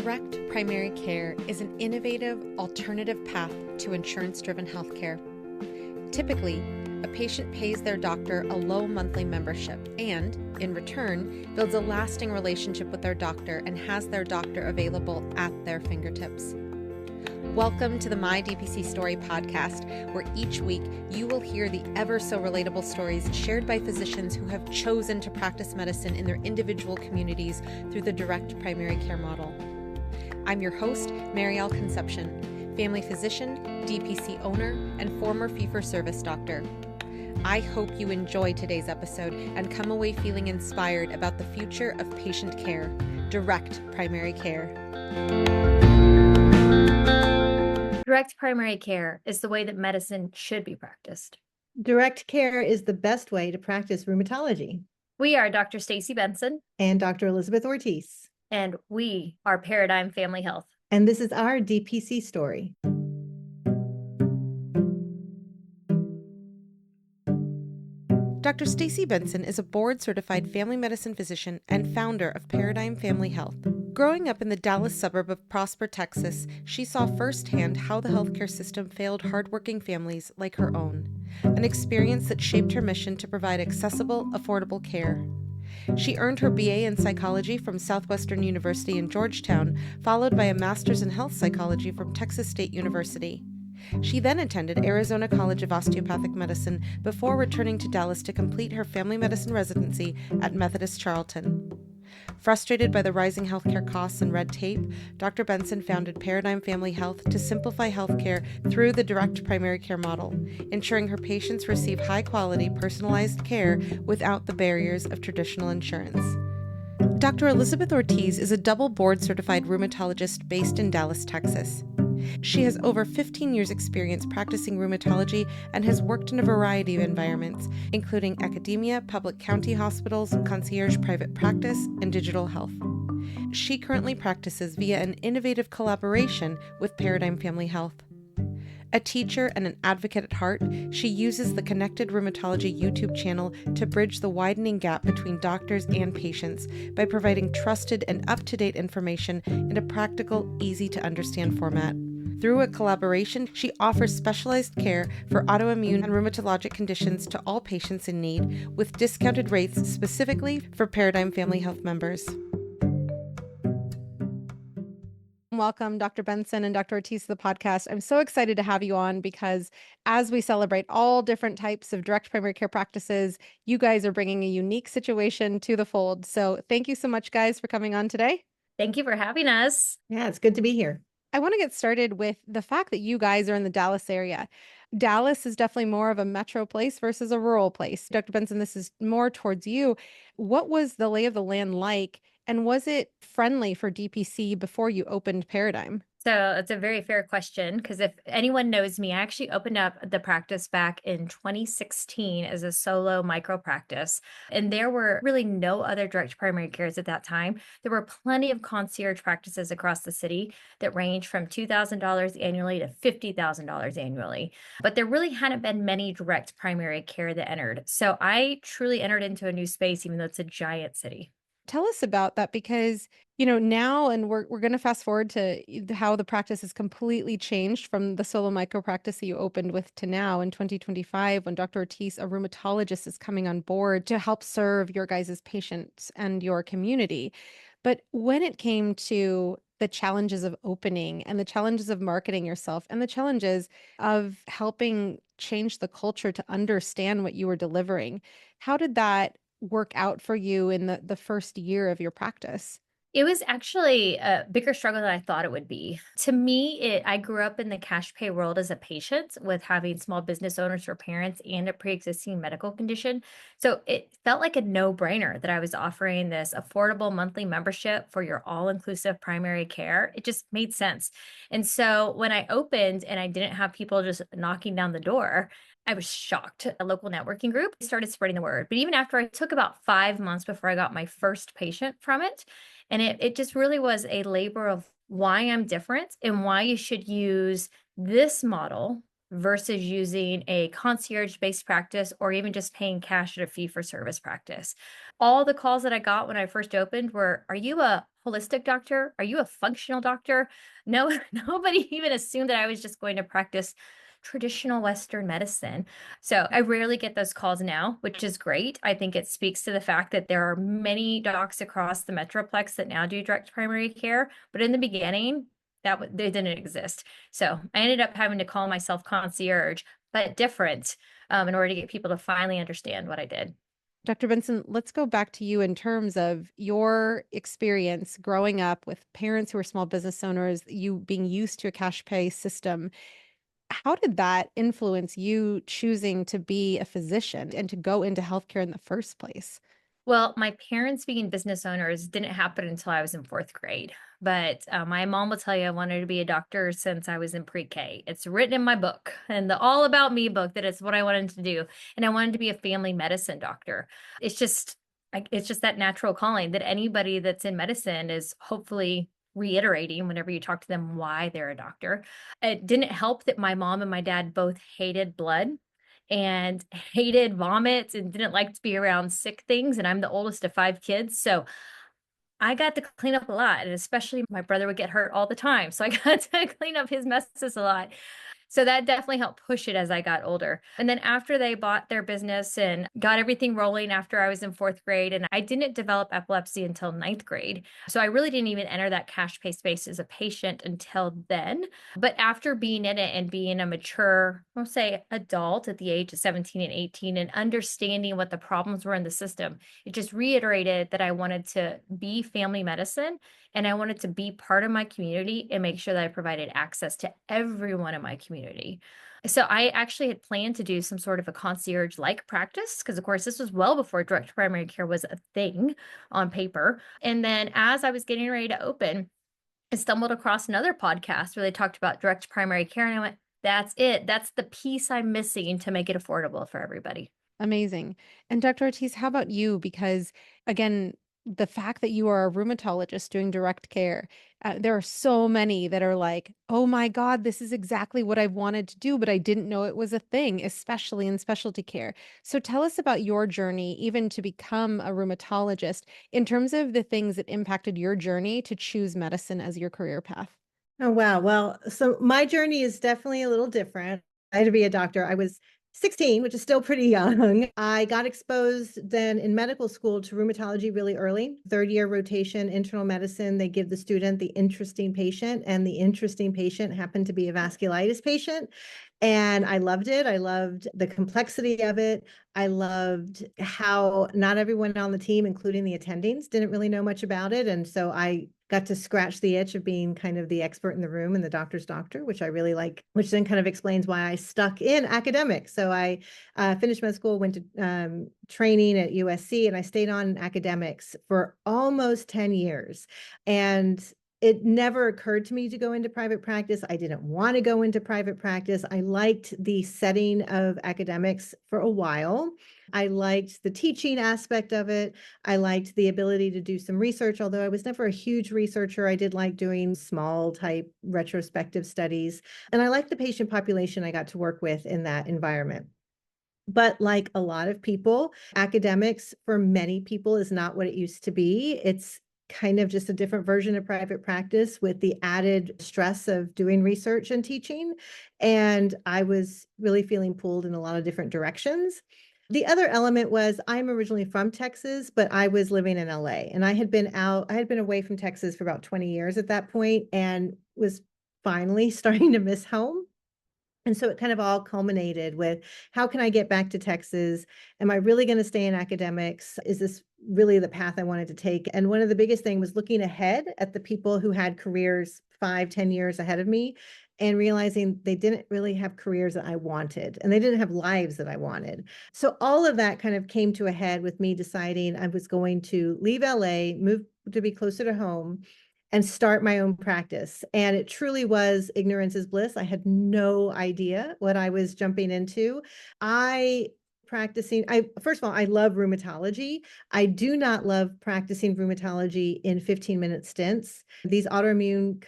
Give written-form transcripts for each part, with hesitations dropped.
Direct primary care is an innovative, alternative path to insurance-driven healthcare. Typically, a patient pays their doctor a low monthly membership and, in return, builds a lasting relationship with their doctor and has their doctor available at their fingertips. Welcome to the My DPC Story podcast, where each week you will hear the ever-so-relatable stories shared by physicians who have chosen to practice medicine in their individual communities through the direct primary care model. I'm your host, Marielle Concepcion, family physician, DPC owner, and former fee-for-service doctor. I hope you enjoy today's episode and come away feeling inspired about the future of patient care, direct primary care. Direct primary care is the way that medicine should be practiced. Direct care is the best way to practice rheumatology. We are Dr. Staci Benson And Dr. Elizabeth Ortiz. And we are Paradigm Family Health. And this is our DPC story. Dr. Staci Benson is a board-certified family medicine physician and founder of Paradigm Family Health. Growing up in the Dallas suburb of Prosper, Texas, she saw firsthand how the healthcare system failed hardworking families like her own, an experience that shaped her mission to provide accessible, affordable care. She earned her BA in psychology from Southwestern University in Georgetown, followed by a master's in health psychology from Texas State University. She then attended Arizona College of Osteopathic Medicine before returning to Dallas to complete her family medicine residency at Methodist Charlton. Frustrated by the rising healthcare costs and red tape, Dr. Benson founded Paradigm Family Health to simplify healthcare through the direct primary care model, ensuring her patients receive high-quality, personalized care without the barriers of traditional insurance. Dr. Elizabeth Ortiz is a double board-certified rheumatologist based in Dallas, Texas. She has over 15 years' experience practicing rheumatology and has worked in a variety of environments, including academia, public county hospitals, concierge private practice, and digital health. She currently practices via an innovative collaboration with Paradigm Family Health. A teacher and an advocate at heart, she uses the Connected Rheumatology YouTube channel to bridge the widening gap between doctors and patients by providing trusted and up-to-date information in a practical, easy-to-understand format. Through a collaboration, she offers specialized care for autoimmune and rheumatologic conditions to all patients in need, with discounted rates specifically for Paradigm Family Health members. Welcome, Dr. Benson and Dr. Ortiz to the podcast. I'm so excited to have you on because as we celebrate all different types of direct primary care practices, you guys are bringing a unique situation to the fold. So thank you so much, guys, for coming on today. Thank you for having us. Yeah, it's good to be here. I want to get started with the fact that you guys are in the Dallas area. Dallas is definitely more of a metro place versus a rural place. Dr. Benson, this is more towards you. What was the lay of the land like, and was it friendly for DPC before you opened Paradigm? So it's a very fair question because if anyone knows me, I actually opened up the practice back in 2016 as a solo micro practice. And there were really no other direct primary cares at that time. There were plenty of concierge practices across the city that ranged from $2,000 annually to $50,000 annually. But there really hadn't been many direct primary care that entered. So I truly entered into a new space, even though it's a giant city. Tell us about that because, now, and we're going to fast forward to how the practice has completely changed from the solo micro practice that you opened with to now in 2025 when Dr. Ortiz, a rheumatologist, is coming on board to help serve your guys' patients and your community. But when it came to the challenges of opening and the challenges of marketing yourself and the challenges of helping change the culture to understand what you were delivering, how did that work out for you in the first year of your practice? It was actually a bigger struggle than I thought it would be. To me, I grew up in the cash pay world as a patient with having small business owners for parents and a pre-existing medical condition. So it felt like a no-brainer that I was offering this affordable monthly membership for your all-inclusive primary care. It just made sense. And so when I opened and I didn't have people just knocking down the door, I was shocked. A local networking group started spreading the word. But even after I took about 5 months before I got my first patient from it, and it just really was a labor of why I'm different and why you should use this model versus using a concierge-based practice or even just paying cash at a fee-for-service practice. All the calls that I got when I first opened were, are you a holistic doctor? Are you a functional doctor? No, nobody even assumed that I was just going to practice traditional Western medicine. So I rarely get those calls now, which is great. I think it speaks to the fact that there are many docs across the Metroplex that now do direct primary care. But in the beginning, they didn't exist. So I ended up having to call myself concierge, but different, in order to get people to finally understand what I did. Dr. Benson, let's go back to you in terms of your experience growing up with parents who are small business owners, you being used to a cash pay system. How did that influence you choosing to be a physician and to go into healthcare in the first place? Well, my parents being business owners didn't happen until I was in fourth grade. But my mom will tell you I wanted to be a doctor since I was in pre-K. It's written in my book and the All About Me book that it's what I wanted to do. And I wanted to be a family medicine doctor. It's just, it's just that natural calling that anybody that's in medicine is hopefully reiterating whenever you talk to them why they're a doctor. It didn't help that my mom and my dad both hated blood and hated vomits and didn't like to be around sick things. And I'm the oldest of 5 kids. So I got to clean up a lot. And especially my brother would get hurt all the time. So I got to clean up his messes a lot. So that definitely helped push it as I got older. And then after they bought their business and got everything rolling after I was in fourth grade, and I didn't develop epilepsy until ninth grade. So I really didn't even enter that cash pay space as a patient until then. But after being in it and being a mature, I'll say adult at the age of 17 and 18 and understanding what the problems were in the system, it just reiterated that I wanted to be family medicine and I wanted to be part of my community and make sure that I provided access to everyone in my community. So I actually had planned to do some sort of a concierge-like practice because, of course, this was well before direct primary care was a thing on paper. And then as I was getting ready to open, I stumbled across another podcast where they talked about direct primary care, and I went, that's it. That's the piece I'm missing to make it affordable for everybody. Amazing. And Dr. Ortiz, how about you? Because again, the fact that you are a rheumatologist doing direct care, there are so many that are like, oh my God, this is exactly what I wanted to do, but I didn't know it was a thing, especially in specialty care. So tell us about your journey, even to become a rheumatologist, in terms of the things that impacted your journey to choose medicine as your career path. Oh, wow. Well, so my journey is definitely a little different. I had to be a doctor. I was 16, which is still pretty young. I got exposed then in medical school to rheumatology really early. Third year rotation, internal medicine. They give the student the interesting patient, and the interesting patient happened to be a vasculitis patient. And I loved it. I loved the complexity of it. I loved how not everyone on the team, including the attendings, didn't really know much about it. And so I got to scratch the itch of being kind of the expert in the room and the doctor's doctor, which I really like, which then kind of explains why I stuck in academics. So I finished med school, went to training at USC, and I stayed on in academics for almost 10 years. And it never occurred to me to go into private practice. I didn't want to go into private practice. I liked the setting of academics for a while. I liked the teaching aspect of it. I liked the ability to do some research, although I was never a huge researcher. I did like doing small type retrospective studies. And I liked the patient population I got to work with in that environment. But like a lot of people, academics for many people is not what it used to be. It's kind of just a different version of private practice with the added stress of doing research and teaching. And I was really feeling pulled in a lot of different directions. The other element was I'm originally from Texas, but I was living in LA, and I had been away from Texas for about 20 years at that point and was finally starting to miss home. And so it kind of all culminated with how can I get back to Texas? Am I really going to stay in academics? Is this really the path I wanted to take? And one of the biggest thing was looking ahead at the people who had careers 5, 10 years ahead of me and realizing they didn't really have careers that I wanted and they didn't have lives that I wanted. So all of that kind of came to a head with me deciding I was going to leave LA, move to be closer to home, and start my own practice. And it truly was ignorance is bliss. I had no idea what I was jumping into. I first of all, I love rheumatology. I do not love practicing rheumatology in 15-minute stints. These autoimmune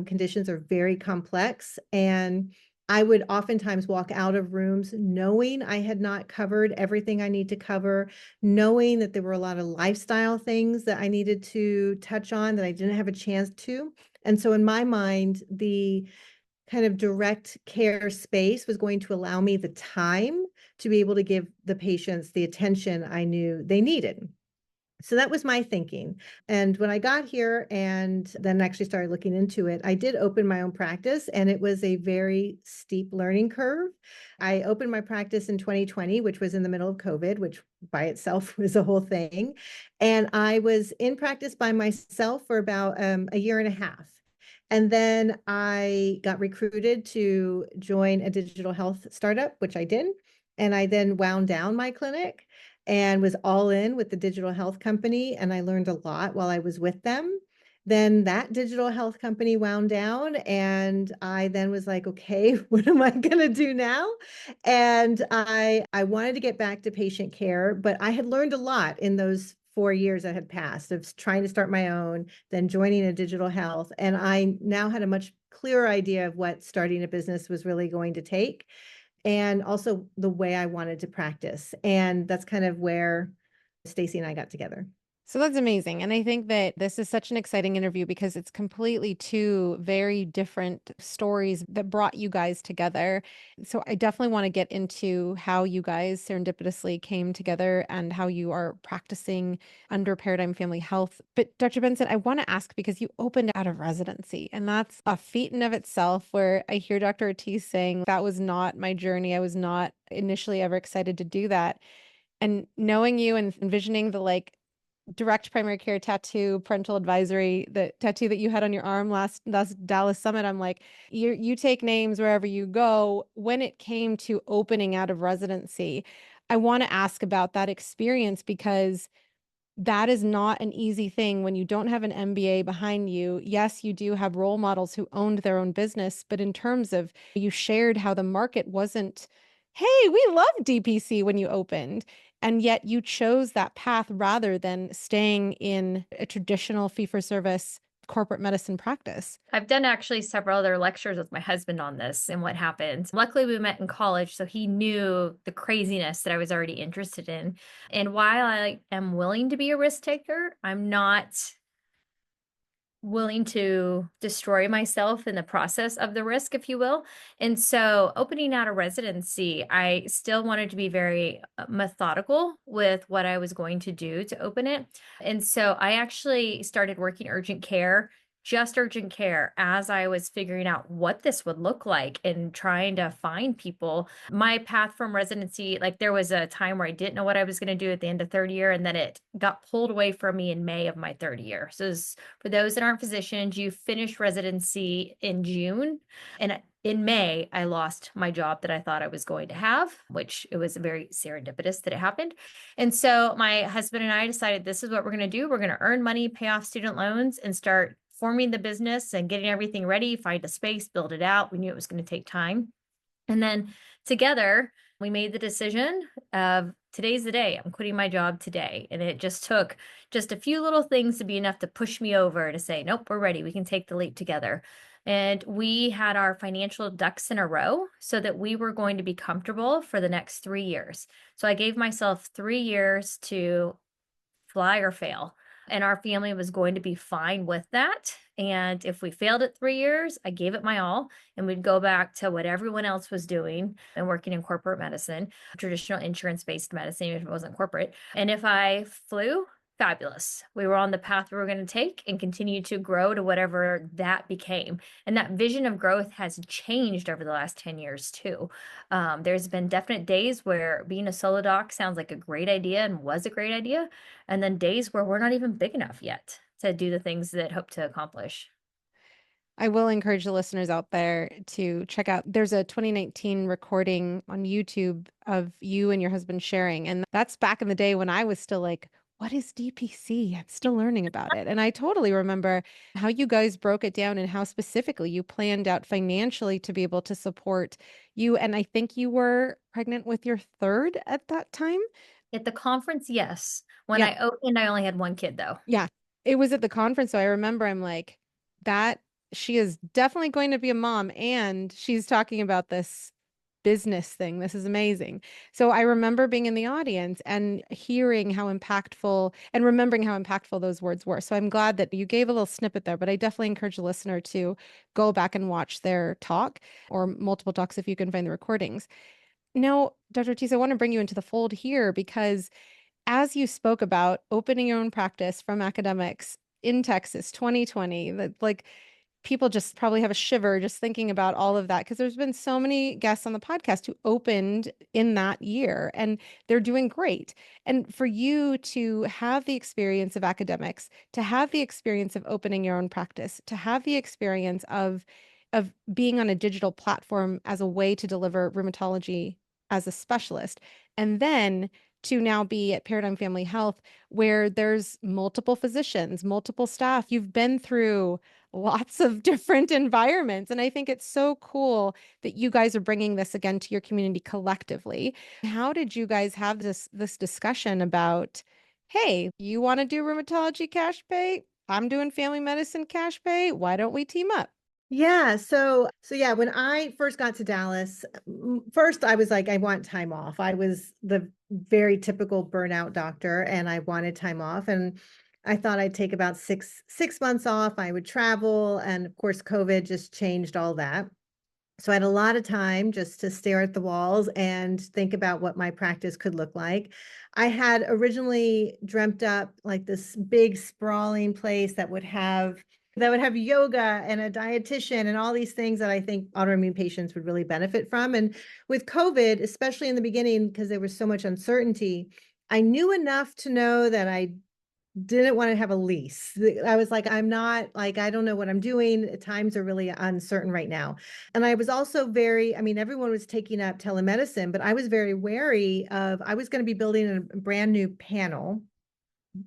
conditions are very complex, and I would oftentimes walk out of rooms knowing I had not covered everything I need to cover, knowing that there were a lot of lifestyle things that I needed to touch on that I didn't have a chance to. And so in my mind, the kind of direct care space was going to allow me the time to be able to give the patients the attention I knew they needed. So that was my thinking. And when I got here and then actually started looking into it, I did open my own practice and it was a very steep learning curve. I opened my practice in 2020, which was in the middle of COVID, which by itself was a whole thing. And I was in practice by myself for about a year and a half. And then I got recruited to join a digital health startup, which I did. And I then wound down my clinic and was all in with the digital health company. And I learned a lot while I was with them. Then that digital health company wound down. And I then was like, okay, what am I going to do now? And I wanted to get back to patient care, but I had learned a lot in those 4 years that had passed of trying to start my own, then joining a digital health. And I now had a much clearer idea of what starting a business was really going to take and also the way I wanted to practice. And that's kind of where Staci and I got together. So that's amazing. And I think that this is such an exciting interview because it's completely two very different stories that brought you guys together. So I definitely want to get into how you guys serendipitously came together and how you are practicing under Paradigm Family Health. But Dr. Benson, I want to ask because you opened out of residency, and that's a feat in of itself where I hear Dr. Ortiz saying that was not my journey. I was not initially ever excited to do that. And knowing you and envisioning the direct primary care tattoo, parental advisory, the tattoo that you had on your arm last Dallas Summit, I'm like, you take names wherever you go. When it came to opening out of residency, I want to ask about that experience because that is not an easy thing when you don't have an MBA behind you. Yes, you do have role models who owned their own business, but in terms of you shared how the market wasn't, hey, we love DPC when you opened. And yet you chose that path rather than staying in a traditional fee-for-service corporate medicine practice. I've done actually several other lectures with my husband on this and what happened. Luckily, we met in college, so he knew the craziness that I was already interested in. And while I am willing to be a risk taker, I'm not willing to destroy myself in the process of the risk, if you will. And so opening out a residency, I still wanted to be very methodical with what I was going to do to open it. And so I actually started working urgent care, just urgent care, as I was figuring out what this would look like and trying to find people. My path from residency, like there was a time where I didn't know what I was going to do at the end of third year, and then it got pulled away from me in May of my third year. So for those that aren't physicians, you finish residency in June. And in May, I lost my job that I thought I was going to have, which it was very serendipitous that it happened. And so my husband and I decided this is what we're going to do. We're going to earn money, pay off student loans, and start forming the business and getting everything ready, find a space, build it out. We knew it was going to take time. And then together, we made the decision of today's the day. I'm quitting my job today. And it just took just a few little things to be enough to push me over to say, nope, we're ready. We can take the leap together. And we had our financial ducks in a row so that we were going to be comfortable for the next 3 years. So I gave myself 3 years to fly or fail. And our family was going to be fine with that. And if we failed at 3 years, I gave it my all, and we'd go back to what everyone else was doing and working in corporate medicine, traditional insurance-based medicine, if it wasn't corporate. And if I flew, fabulous. We were on the path we were going to take and continue to grow to whatever that became. And that vision of growth has changed over the last 10 years too. There's been definite days where being a solo doc sounds like a great idea and was a great idea. And then days where we're not even big enough yet to do the things that hope to accomplish. I will encourage the listeners out there to check out. There's a 2019 recording on YouTube of you and your husband sharing. And that's back in the day when I was still like, what is DPC? I'm still learning about it. And I totally remember how you guys broke it down and how specifically you planned out financially to be able to support you. And I think you were pregnant with your third at that time. At the conference, yes. When Yeah. I opened, I only had one kid though. Yeah. It was at the conference. So I remember I'm like, that she is definitely going to be a mom, and she's talking about this business thing. This is amazing. So I remember being in the audience and hearing how impactful and remembering how impactful those words were. So I'm glad that you gave a little snippet there, but I definitely encourage the listener to go back and watch their talk or multiple talks if you can find the recordings. Now, Dr. Ortiz, I want to bring you into the fold here because as you spoke about opening your own practice from academics in Texas 2020, that like people just probably have a shiver just thinking about all of that because there's been so many guests on the podcast who opened in that year and they're doing great. And for you to have the experience of academics, to have the experience of opening your own practice, to have the experience of being on a digital platform as a way to deliver rheumatology as a specialist, and then to now be at Paradigm Family Health where there's multiple physicians, multiple staff. You've been through lots of different environments. And I think it's so cool that you guys are bringing this again to your community collectively. How did you guys have this discussion about, hey, you want to do rheumatology cash pay? I'm doing family medicine cash pay. Why don't we team up? Yeah. So yeah, when I first got to Dallas, first I was like, I want time off. I was the very typical burnout doctor and I wanted time off. And I thought I'd take about six months off. I would travel. And of course, COVID just changed all that. So I had a lot of time just to stare at the walls and think about what my practice could look like. I had originally dreamt up like this big sprawling place that would have yoga and a dietitian and all these things that I think autoimmune patients would really benefit from. And with COVID, especially in the beginning, because there was so much uncertainty, I knew enough to know that I didn't want to have a lease. I was like, I'm not like, I don't know what I'm doing. Times are really uncertain right now. And I was also very, I mean, everyone was taking up telemedicine, but I was very wary of, I was going to be building a brand new panel,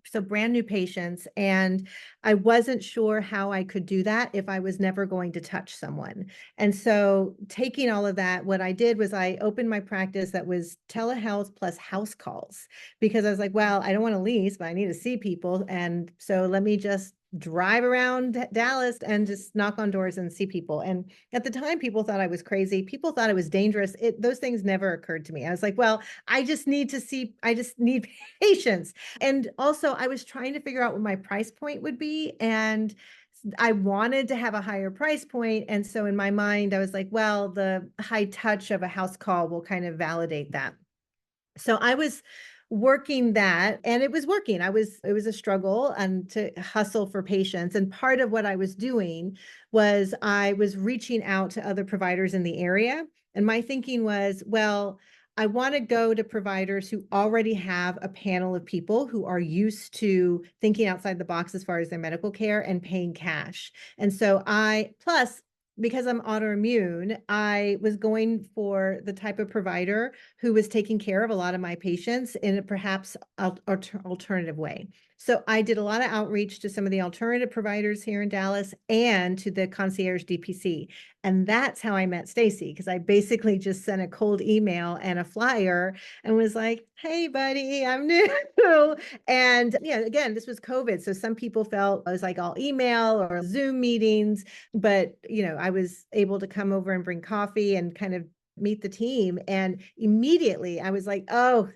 so brand new patients, and I wasn't sure how I could do that if I was never going to touch someone. And so taking all of that, what I did was I opened my practice that was telehealth plus house calls, because I was like, well, I don't want to lease, but I need to see people. And so let me just drive around Dallas and just knock on doors and see people. And at the time, people thought I was crazy. People thought it was dangerous. Those things never occurred to me. I was like, well, I just need patients. And also, I was trying to figure out what my price point would be. And I wanted to have a higher price point. And so in my mind, I was like, well, the high touch of a house call will kind of validate that. So I was working that and it was working. It was a struggle and to hustle for patients. And part of what I was doing was I was reaching out to other providers in the area. And my thinking was, well, I want to go to providers who already have a panel of people who are used to thinking outside the box as far as their medical care and paying cash. And so plus, because I'm autoimmune, I was going for the type of provider who was taking care of a lot of my patients in a perhaps alternative way. So I did a lot of outreach to some of the alternative providers here in Dallas and to the concierge DPC. And that's how I met Staci, because I basically just sent a cold email and a flyer and was like, hey, buddy, I'm new. And yeah, again, this was COVID. So some people felt it was like all email or Zoom meetings, but I was able to come over and bring coffee and kind of meet the team. And immediately I was like, oh,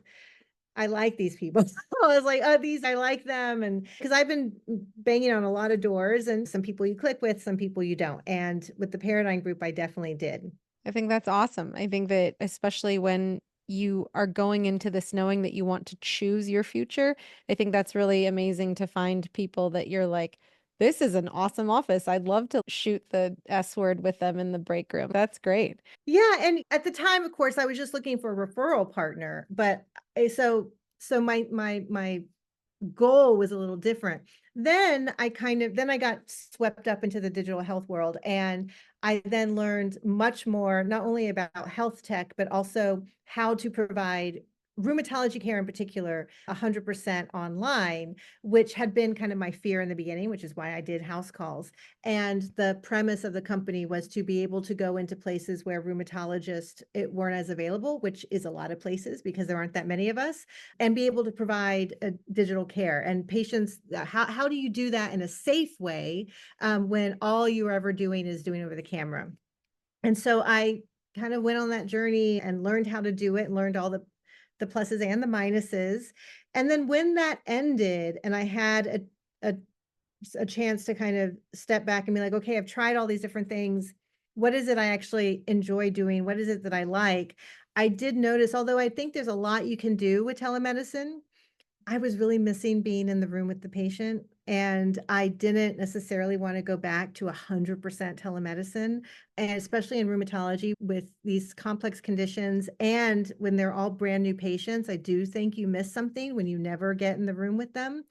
I like these people. I was like, oh, I like them. And because I've been banging on a lot of doors, and some people you click with, some people you don't. And with the Paradigm Group, I definitely did. I think that's awesome. I think that especially when you are going into this knowing that you want to choose your future, I think that's really amazing to find people that you're like, this is an awesome office. I'd love to shoot the S word with them in the break room. That's great. Yeah, and at the time, of course, I was just looking for a referral partner, but so my goal was a little different. Then I got swept up into the digital health world, and I then learned much more, not only about health tech, but also how to provide rheumatology care in particular, 100% online, which had been kind of my fear in the beginning, which is why I did house calls. And the premise of the company was to be able to go into places where rheumatologists weren't as available, which is a lot of places because there aren't that many of us, and be able to provide digital care. And patients, how do you do that in a safe way when all you're ever doing is doing over the camera? And so I kind of went on that journey and learned how to do it and learned all the pluses and the minuses. And then when that ended and I had a chance to kind of step back and be like, okay, I've tried all these different things. What is it I actually enjoy doing? What is it that I like? I did notice, although I think there's a lot you can do with telemedicine, I was really missing being in the room with the patient. And I didn't necessarily want to go back to 100% telemedicine, and especially in rheumatology with these complex conditions. And when they're all brand new patients, I do think you miss something when you never get in the room with them.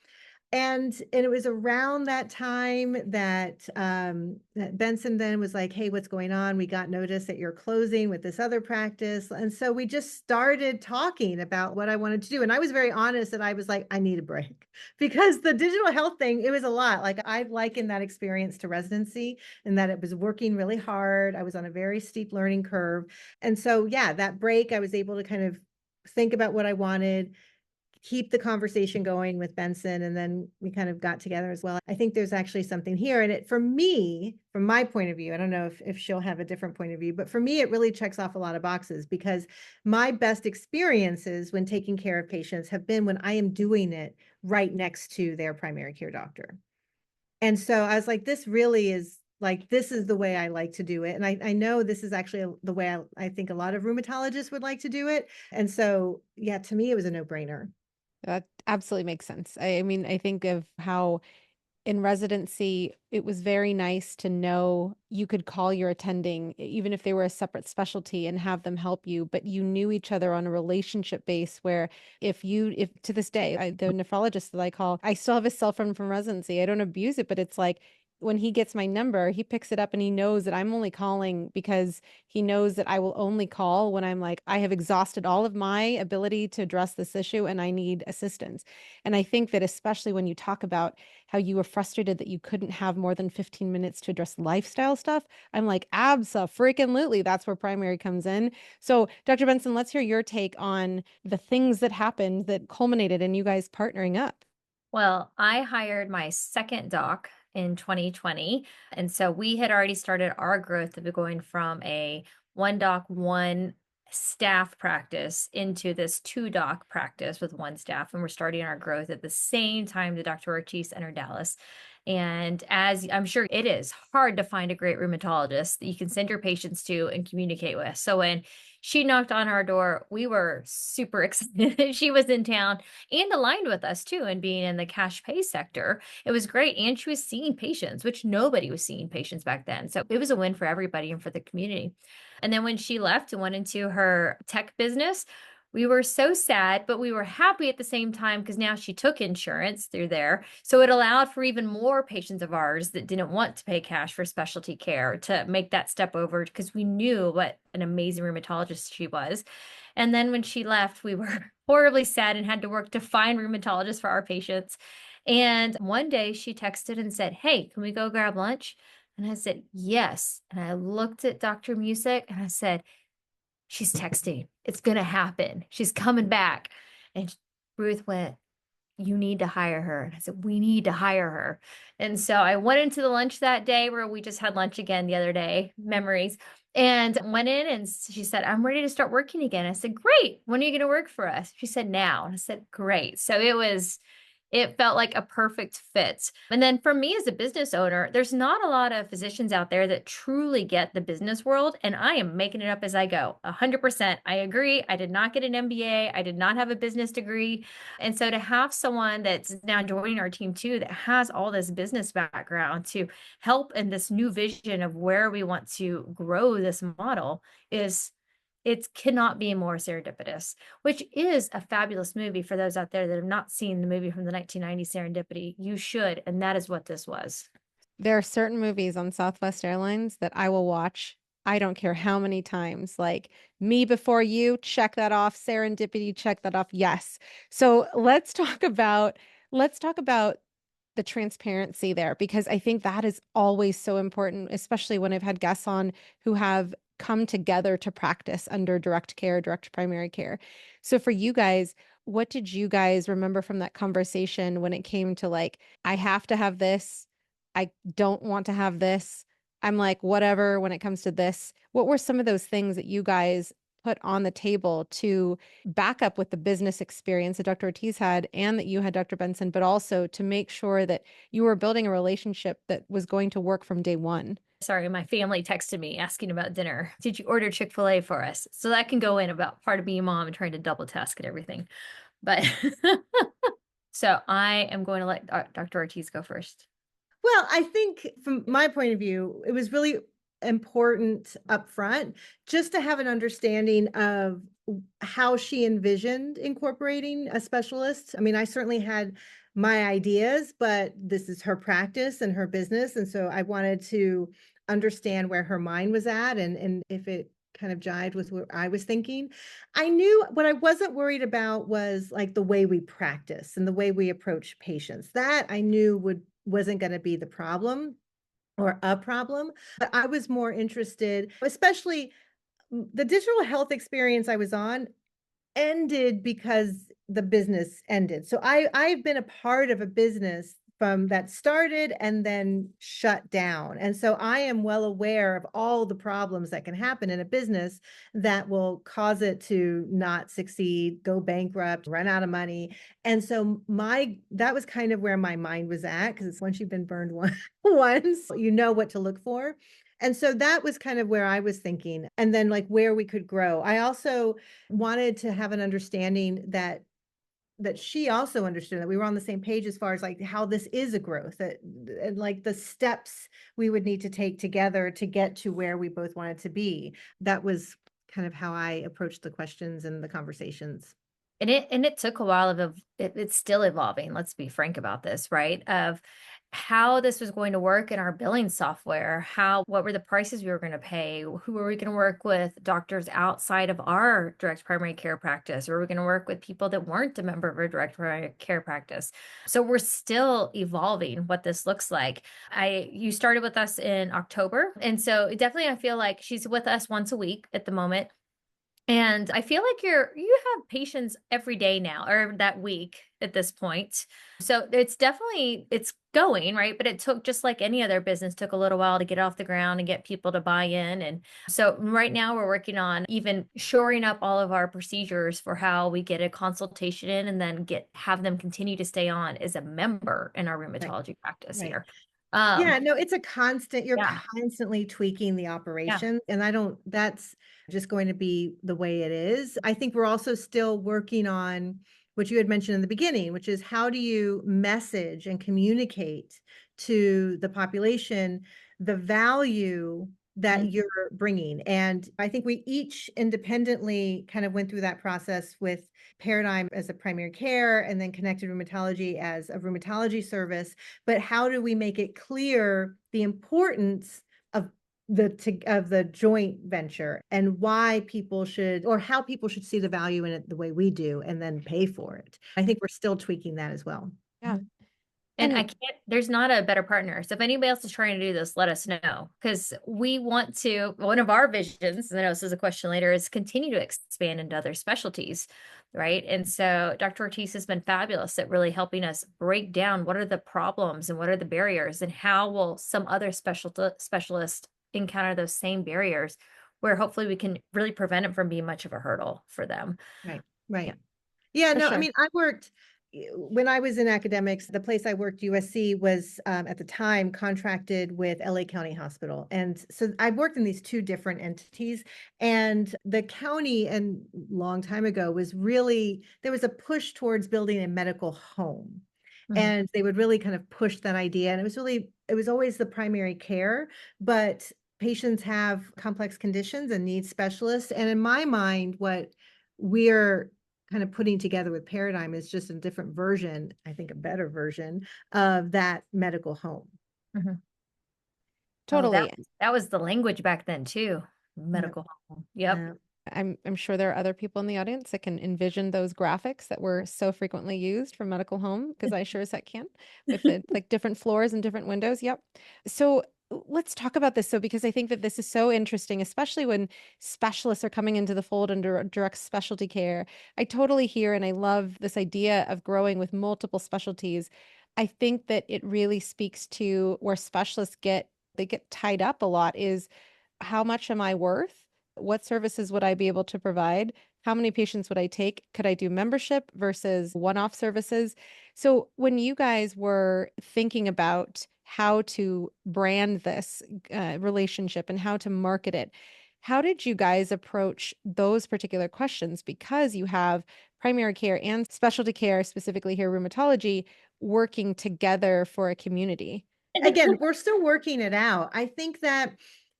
And it was around that time that that Benson then was like, hey, what's going on? We got notice that you're closing with this other practice. And so we just started talking about what I wanted to do. And I was very honest that I was like, I need a break because the digital health thing, it was a lot. Like I likened that experience to residency and that it was working really hard. I was on a very steep learning curve. And so, yeah, that break, I was able to kind of think about what I wanted, keep the conversation going with Benson, and then we kind of got together as well. I think there's actually something here. And it, for me, from my point of view, I don't know if she'll have a different point of view, but for me, it really checks off a lot of boxes because my best experiences when taking care of patients have been when I am doing it right next to their primary care doctor. And so I was like, this really is like, this is the way I like to do it. And I know this is actually the way I think a lot of rheumatologists would like to do it. And so, yeah, to me, it was a no-brainer. That absolutely makes sense. I mean, I think of how in residency, it was very nice to know you could call your attending, even if they were a separate specialty, and have them help you, but you knew each other on a relationship base where if to this day, the nephrologist that I call, I still have his cell phone from residency. I don't abuse it, but it's like, when he gets my number, he picks it up and he knows that I'm only calling because he knows that I will only call when I'm like, I have exhausted all of my ability to address this issue and I need assistance. And I think that especially when you talk about how you were frustrated that you couldn't have more than 15 minutes to address lifestyle stuff, I'm like, abso-freaking-lutely, that's where primary comes in. So, Dr. Benson, let's hear your take on the things that happened that culminated in you guys partnering up. Well, I hired my second doc in 2020. And so we had already started our growth of going from a one doc, one staff practice into this two doc practice with one staff. And we're starting our growth at the same time that Dr. Ortiz entered Dallas. And as I'm sure it is hard to find a great rheumatologist that you can send your patients to and communicate with. So when she knocked on our door, we were super excited that she was in town and aligned with us too, and being in the cash pay sector. It was great. And she was seeing patients, which nobody was seeing patients back then. So it was a win for everybody and for the community. And then when she left and went into her tech business, we were so sad, but we were happy at the same time because now she took insurance through there. So it allowed for even more patients of ours that didn't want to pay cash for specialty care to make that step over because we knew what an amazing rheumatologist she was. And then when she left, we were horribly sad and had to work to find rheumatologists for our patients. And one day she texted and said, hey, can we go grab lunch? And I said, yes. And I looked at Dr. Music and I said, she's texting. It's going to happen. She's coming back. And Ruth went, you need to hire her. And I said, we need to hire her. And so I went into the lunch that day where we just had lunch again the other day, memories, and went in and she said, I'm ready to start working again. I said, great. When are you going to work for us? She said, now. And I said, great. So it felt like a perfect fit. And then for me as a business owner, there's not a lot of physicians out there that truly get the business world. And I am making it up as I go. 100%. I agree. I did not get an MBA. I did not have a business degree. And so to have someone that's now joining our team too, that has all this business background to help in this new vision of where we want to grow this model is it cannot be more serendipitous, which is a fabulous movie for those out there that have not seen the movie from the 1990s, Serendipity. You should, and that is what this was. There are certain movies on Southwest Airlines that I will watch I don't care how many times, like me before you, check that off, serendipity, check that off. Yes. So let's talk about the transparency there because I think that is always so important, especially when I've had guests on who have come together to practice under direct care, direct primary care. So for you guys, what did you guys remember from that conversation when it came to like, I have to have this, I don't want to have this, I'm like, whatever when it comes to this? What were some of those things that you guys put on the table to back up with the business experience that Dr. Ortiz had and that you had, Dr. Benson, but also to make sure that you were building a relationship that was going to work from day one? Sorry, my family texted me asking about dinner. Did you order Chick-fil-A for us? So that can go in about part of being a mom and trying to double task and everything. But so I am going to let Dr. Ortiz go first. Well, I think from my point of view, it was really important up front just to have an understanding of how she envisioned incorporating a specialist. I mean, I certainly had my ideas, but this is her practice and her business. And so I wanted to understand where her mind was at and if it kind of jived with what I was thinking. I knew what I wasn't worried about was like the way we practice and the way we approach patients. That I knew wasn't going to be the problem or a problem, but I was more interested, especially the digital health experience I was on ended because the business ended. So I've been a part of a business from that started and then shut down. And so I am well aware of all the problems that can happen in a business that will cause it to not succeed, go bankrupt, run out of money. And so that was kind of where my mind was at because once you've been burned once, you know what to look for. And so that was kind of where I was thinking. And then like where we could grow. I also wanted to have an understanding that she also understood that we were on the same page as far as like how this is a growth that and like the steps we would need to take together to get to where we both wanted to be. That was kind of how I approached the questions and the conversations. And it took a while it's still evolving. Let's be frank about this, right? Of how this was going to work in our billing software, what were the prices we were going to pay? Who were we going to work with? Doctors outside of our direct primary care practice, or were we going to work with people that weren't a member of our direct primary care practice? So we're still evolving what this looks like. You started with us in October, and so definitely I feel like she's with us once a week at the moment. And I feel like you have patients every day now or that week at this point. So it's going, right? But it took, just like any other business, took a little while to get off the ground and get people to buy in. And so right now we're working on even shoring up all of our procedures for how we get a consultation in and then have them continue to stay on as a member in our Right, rheumatology practice right. here. Yeah, no, it's a constant, you're Yeah. constantly tweaking the Yeah. operation. And that's just going to be the way it is. I think we're also still working on what you had mentioned in the beginning, which is how do you message and communicate to the population the value Mhm. that you're bringing. And I think we each independently kind of went through that process with Paradigm as a primary care and then Connected Rheumatology as a rheumatology service. But how do we make it clear the importance of the joint venture and why people should or how people should see the value in it the way we do and then pay for it? I think we're still tweaking that as well. Yeah. And And there's not a better partner. So if anybody else is trying to do this, let us know. Because one of our visions, and I know this is a question later, is continue to expand into other specialties, right? And so Dr. Ortiz has been fabulous at really helping us break down what are the problems and what are the barriers and how will some other specialists encounter those same barriers where hopefully we can really prevent it from being much of a hurdle for them. Right, Yeah. right. Yeah, for no, I sure. mean, I worked when I was in academics, the place I worked, USC, was at the time contracted with LA County Hospital. And so I worked in these two different entities. And the county, and long time ago, there was a push towards building a medical home. Mhm. And they would really kind of push that idea. And it was always the primary care, but patients have complex conditions and need specialists. And in my mind, what we're kind of putting together with Paradigm is just a different version, I think a better version of that medical home. Mhm. Oh, Totally. that was the language back then too. Yeah. Medical home. Yep. Yeah. I'm sure there are other people in the audience that can envision those graphics that were so frequently used for medical home, because I sure as heck can, with the like different floors and different windows. Yep. So let's talk about this. So because I think that this is so interesting, especially when specialists are coming into the fold under direct specialty care. I totally hear and I love this idea of growing with multiple specialties. I think that it really speaks to where specialists get tied up a lot is how much am I worth? What services would I be able to provide? How many patients would I take? Could I do membership versus one-off services? So when you guys were thinking about how to brand this relationship and how to market it, how did you guys approach those particular questions? Because you have primary care and specialty care, specifically here rheumatology, working together for a community. Again, we're still working it out. I think that,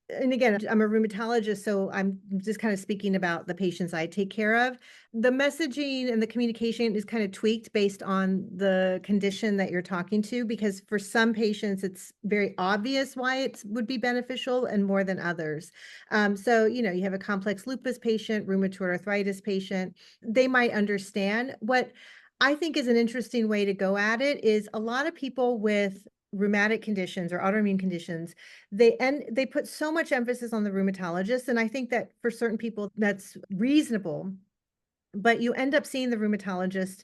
and again, I'm a rheumatologist, so I'm just kind of speaking about the patients I take care of. The messaging and the communication is kind of tweaked based on the condition that you're talking to, because for some patients, it's very obvious why it would be beneficial and more than others. So, you have a complex lupus patient, rheumatoid arthritis patient, they might understand. What I think is an interesting way to go at it is a lot of people with rheumatic conditions or autoimmune conditions, they put so much emphasis on the rheumatologist, and I think that for certain people that's reasonable, but you end up seeing the rheumatologist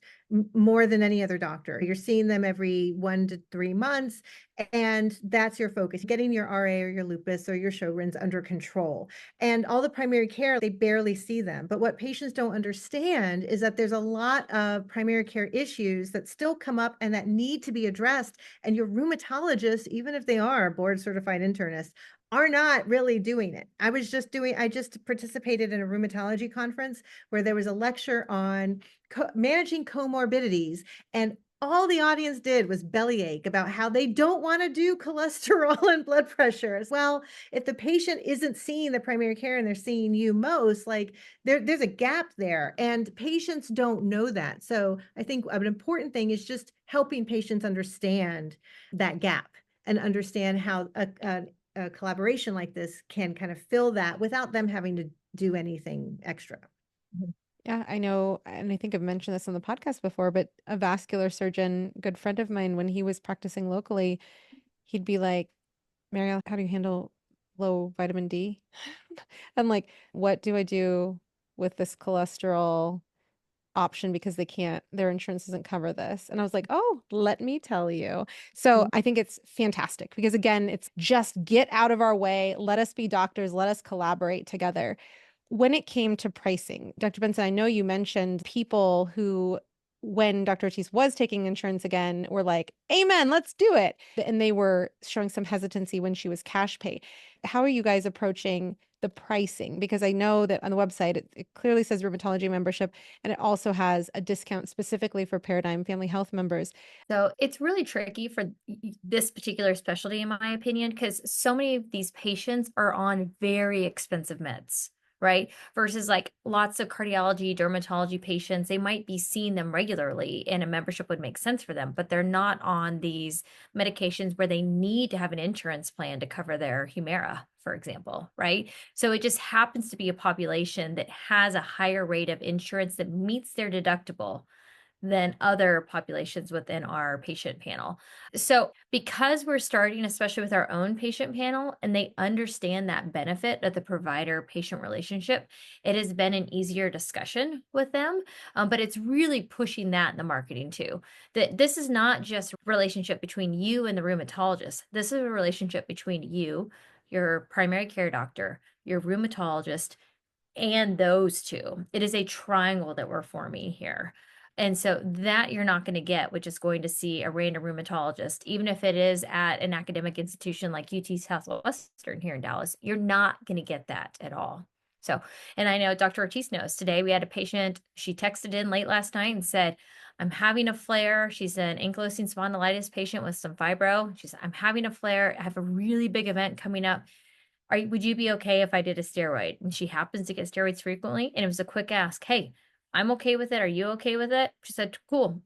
more than any other doctor. You're seeing them every 1 to 3 months, and that's your focus, getting your RA or your lupus or your Sjogren's under control. And all the primary care, they barely see them. But what patients don't understand is that there's a lot of primary care issues that still come up and that need to be addressed. And your rheumatologist, even if they are board certified internists, are not really doing it. I just participated in a rheumatology conference where there was a lecture on managing comorbidities, and all the audience did was bellyache about how they don't want to do cholesterol and blood pressure. Well, if the patient isn't seeing the primary care and they're seeing you most, like there's a gap there, and patients don't know that. So I think an important thing is just helping patients understand that gap and understand how a collaboration like this can kind of fill that without them having to do anything extra. Yeah, I know, and I think I've mentioned this on the podcast before, but a vascular surgeon, good friend of mine, when he was practicing locally, he'd be like, Marielle, how do you handle low vitamin D? I'm like, what do I do with this cholesterol option because their insurance doesn't cover this. And I was like, oh, let me tell you. So I think it's fantastic because again, it's just get out of our way. Let us be doctors. Let us collaborate together. When it came to pricing, Dr. Benson, I know you mentioned people who, when Dr. Ortiz was taking insurance again, were like, amen, let's do it. And they were showing some hesitancy when she was cash pay. How are you guys approaching the pricing? Because I know that on the website, it clearly says rheumatology membership, and it also has a discount specifically for Paradigm Family Health members. So it's really tricky for this particular specialty, in my opinion, because so many of these patients are on very expensive meds, right? Versus like lots of cardiology, dermatology patients, they might be seeing them regularly and a membership would make sense for them, but they're not on these medications where they need to have an insurance plan to cover their Humira, for example, right? So it just happens to be a population that has a higher rate of insurance that meets their deductible than other populations within our patient panel. So because we're starting, especially with our own patient panel, and they understand that benefit of the provider-patient relationship, it has been an easier discussion with them. But it's really pushing that in the marketing too. That this is not just a relationship between you and the rheumatologist. This is a relationship between you, your primary care doctor, your rheumatologist, and those two. It is a triangle that we're forming here. And so that you're not going to get, which is going to see a random rheumatologist, even if it is at an academic institution like UT Southwestern here in Dallas, you're not going to get that at all. So, and I know Dr. Ortiz knows today we had a patient, she texted in late last night and said, I'm having a flare. She's an ankylosing spondylitis patient with some fibro. She said, I'm having a flare. I have a really big event coming up. Would you be okay if I did a steroid? And she happens to get steroids frequently. And it was a quick ask. Hey, I'm okay with it. Are you okay with it? She said, cool.